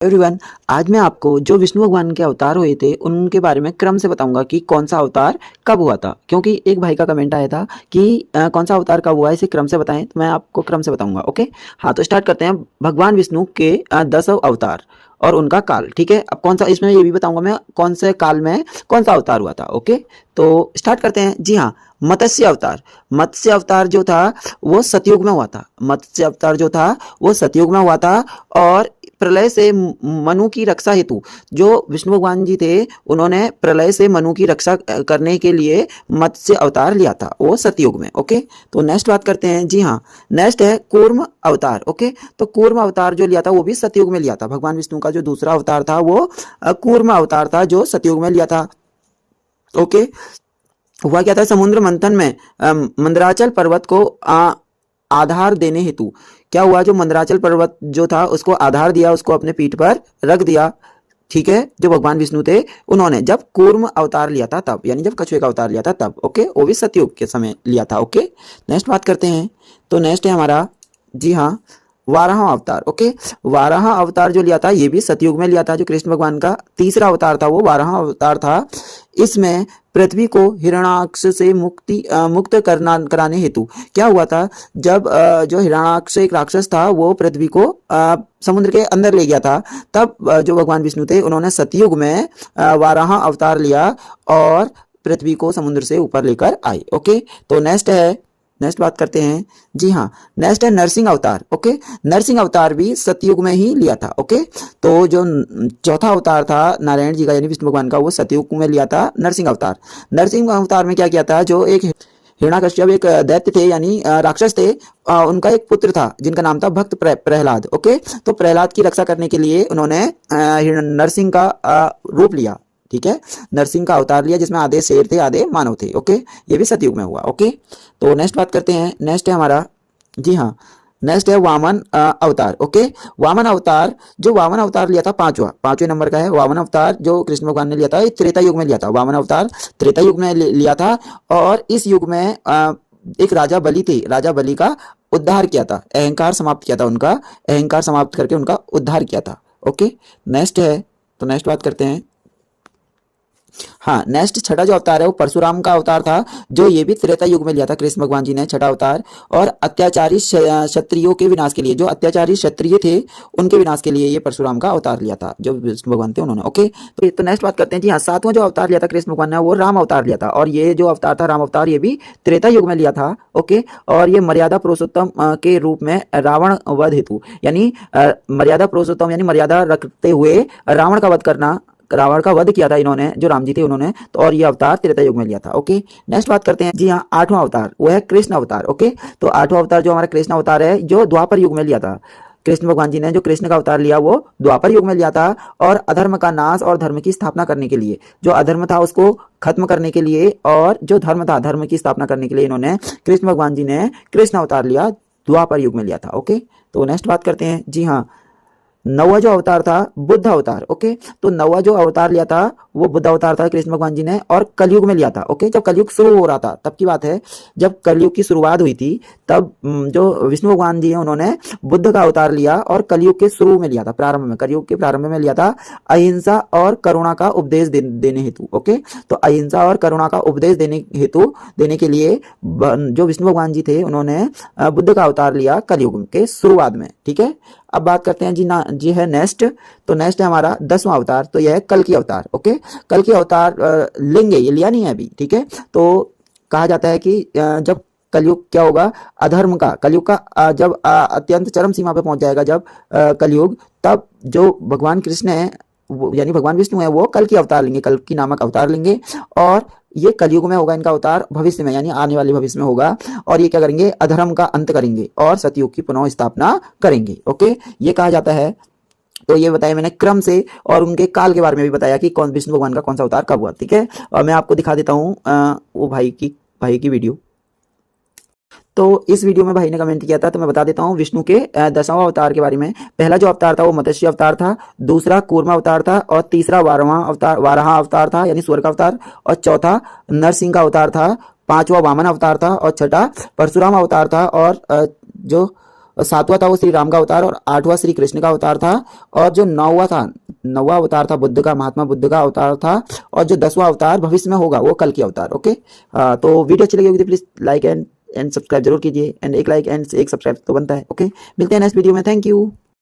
Everyone, आज मैं आपको जो विष्णु भगवान के अवतार हुए थे उनके बारे में क्रम से बताऊंगा कि कौन सा अवतार कब हुआ था। क्योंकि एक भाई का कमेंट आया था कि कौन सा अवतार कब हुआ है, इसे क्रम से बताएं, तो मैं आपको क्रम से बताऊंगा। ओके, हाँ तो स्टार्ट करते हैं। भगवान विष्णु के 10 अवतार और उनका काल। ठीक है, अब कौन सा, इसमें ये भी बताऊंगा मैं कौन से काल में कौन सा अवतार हुआ था। ओके, तो स्टार्ट करते हैं। जी हाँ, मत्स्य अवतार। मत्स्य अवतार जो था वो सतयुग में हुआ था। मत्स्य अवतार जो था वो सतयुग में हुआ था और प्रलय से मनु की रक्षा हेतु जो विष्णु भगवान जी थे उन्होंने प्रलय से मनु की रक्षा करने के लिए मत्स्य अवतार लिया था, वो सतयुग में। ओके, तो नेक्स्ट बात करते हैं। जी हाँ, नेक्स्ट है कूर्म अवतार। ओके, तो कूर्म अवतार जो लिया था वो भी सतयुग में लिया था। भगवान विष्णु का जो दूसरा अवतार था वो कूर्म अवतार था जो सतयुग में लिया था। ओके, हुआ क्या था, समुद्र मंथन में मंदराचल पर्वत को आधार देने हेतु क्या हुआ, जो मंदराचल पर्वत जो था उसको आधार दिया, उसको अपने पीठ पर रख दिया। ठीक है, जो भगवान विष्णु थे उन्होंने जब कूर्म अवतार लिया था तब, यानी जब कछुए का अवतार लिया था तब। ओके, वो भी सतयुग के समय लिया था। ओके, नेक्स्ट बात करते हैं। तो नेक्स्ट है हमारा, जी हाँ, वाराह अवतार। ओके, वाराह अवतार जो लिया था ये भी सतयुग में लिया था। जो कृष्ण भगवान का तीसरा अवतार था वो वाराह अवतार था। इसमें पृथ्वी को हिरण्याक्ष से मुक्त कराने हेतु क्या हुआ था, जब जो हिरण्याक्ष एक राक्षस था वो पृथ्वी को समुद्र के अंदर ले गया था, तब जो भगवान विष्णु थे उन्होंने सतयुग में वाराह अवतार लिया और पृथ्वी को समुद्र से ऊपर लेकर आए। ओके, तो नेक्स्ट बात करते हैं। जी हाँ, नेक्स्ट है नरसिंह अवतार। ओके, नरसिंह अवतार भी सतयुग में ही लिया था। ओके, तो जो चौथा अवतार था नारायण जी का यानी विष्णु भगवान का वो सतयुग में लिया था नरसिंह अवतार। नरसिंह अवतार में क्या किया था, जो एक हिरण्याकश्यप एक दैत्य थे यानी राक्षस थे, उनका एक पुत्र था जिनका नाम था भक्त प्रहलाद। ओके, तो प्रहलाद की रक्षा करने के लिए उन्होंने नरसिंह का रूप लिया। ठीक है, नरसिंह का अवतार लिया जिसमें आधे शेर थे आधे मानव थे। ओके, ये भी सतयुग में हुआ। ओके, तो नेक्स्ट बात करते हैं। नेक्स्ट है हमारा, जी हाँ, नेक्स्ट है वामन अवतार। ओके, वामन अवतार, जो वामन अवतार लिया था पांचवें नंबर का है वामन अवतार जो कृष्ण भगवान ने लिया था, ये त्रेता युग में लिया था। वामन अवतार त्रेता युग में लिया था और इस युग में एक राजा बलि थे, राजा बलि का उद्धार किया था, अहंकार समाप्त किया था, उनका अहंकार समाप्त करके उनका उद्धार किया था। ओके, नेक्स्ट है, तो नेक्स्ट बात करते हैं। हाँ, नेक्स्ट छठा जो अवतार है वो परशुराम का अवतार था, जो ये भी त्रेता युग में लिया था कृष्ण भगवान जी ने छठा अवतार, और अत्याचारी क्षत्रियों के विनाश के लिए, जो अत्याचारी क्षत्रिय थे उनके विनाश के लिए ये परशुराम का अवतार लिया था जो विष्णु भगवान थे उन्होंने। ओके, तो नेक्स्ट बात करते हैं। जी हाँ, सातवां जो अवतार लिया था कृष्ण भगवान ने वो राम अवतार लिया था, और ये जो अवतार था राम अवतार ये भी त्रेता युग में लिया था। ओके, और ये मर्यादा पुरुषोत्तम के रूप में रावण वध हेतु, यानी मर्यादा पुरुषोत्तम यानी मर्यादा रखते हुए रावण का वध करना, रावण का वध किया था इन्होंने, जो राम जी थे उन्होंने, तो और ये अवतार त्रेता युग में लिया था। ओके, नेक्स्ट बात करते हैं। जी हाँ, आठवां अवतार वो है कृष्ण अवतार। ओके, तो आठवां अवतार जो हमारा कृष्ण अवतार है जो द्वापर युग में लिया था। कृष्ण भगवान जी ने जो कृष्ण का अवतार लिया वो द्वापर युग में लिया था, और अधर्म का नाश और धर्म की स्थापना करने के लिए, जो अधर्म था उसको खत्म करने के लिए और जो धर्म था धर्म की स्थापना करने के लिए इन्होंने कृष्ण भगवान जी ने कृष्ण अवतार लिया, द्वापर युग में लिया था। ओके, तो नेक्स्ट बात करते हैं। जी हाँ, नौवा जो अवतार था बुद्ध अवतार। ओके, तो नौवा जो अवतार लिया था वो बुद्ध अवतार था कृष्ण भगवान जी ने, और कलयुग में लिया था। ओके, जब कलयुग शुरू हो रहा था तब की बात है, जब कलयुग की शुरुआत हुई थी तब जो विष्णु भगवान जी हैं उन्होंने बुद्ध का अवतार लिया और कलयुग के शुरू में लिया था, प्रारंभ में, कलयुग के प्रारंभ में लिया था, अहिंसा और करुणा का उपदेश देने हेतु। ओके, तो अहिंसा और करुणा का उपदेश देने के लिए जो विष्णु भगवान जी थे उन्होंने बुद्ध का अवतार लिया कलयुग के शुरुआत में। ठीक है, अब बात करते हैं जी है नेक्स्ट, तो नेक्स्ट है हमारा 10वां अवतार, तो यह है कल की अवतार। ओके, कल की अवतार लेंगे, ये लिया नहीं है अभी। ठीक है, तो कहा जाता है कि जब कलयुग क्या होगा, अधर्म का, कलयुग का जब अत्यंत चरम सीमा पे पहुंच जाएगा जब कलयुग, तब जो भगवान कृष्ण है यानी भगवान विष्णु है वो कल की अवतार लेंगे, कल की नामक अवतार लेंगे, और ये कलयुग में होगा इनका अवतार, भविष्य में यानी आने वाले भविष्य में होगा, और ये क्या करेंगे, अधर्म का अंत करेंगे और सतयुग की पुनः स्थापना करेंगे। ओके, ये कहा जाता है। तो ये बताया मैंने क्रम से, और उनके काल के बारे में भी बताया कि कौन विष्णु भगवान का कौन सा अवतार कब हुआ। ठीक है, और मैं आपको दिखा देता हूँ वो भाई की वीडियो। तो इस वीडियो में भाई ने कमेंट किया था, तो मैं बता देता हूँ विष्णु के 10वां अवतार के बारे में। पहला जो अवतार था वो मत्स्य अवतार था, दूसरा कूर्मा अवतार था, और तीसरा वाराह अवतार था यानी सूर्य का अवतार, और चौथा नरसिंह का अवतार था, पांचवा वामन अवतार था, और छठा परशुराम अवतार था, और जो और 7वां था वो श्री राम का अवतार और 8वां श्री कृष्ण का अवतार था। और जो 9वां अवतार था बुद्ध का, महात्मा बुद्ध का अवतार था। और जो 10वां अवतार भविष्य में होगा वो कल की अवतार। ओके, तो वीडियो अच्छी लगी होगी तो प्लीज लाइक एंड सब्सक्राइब जरूर कीजिए। एंड एक लाइक एंड एक सब्सक्राइब तो बनता है। ओके, मिलते हैं नेक्स्ट वीडियो में। Thank you.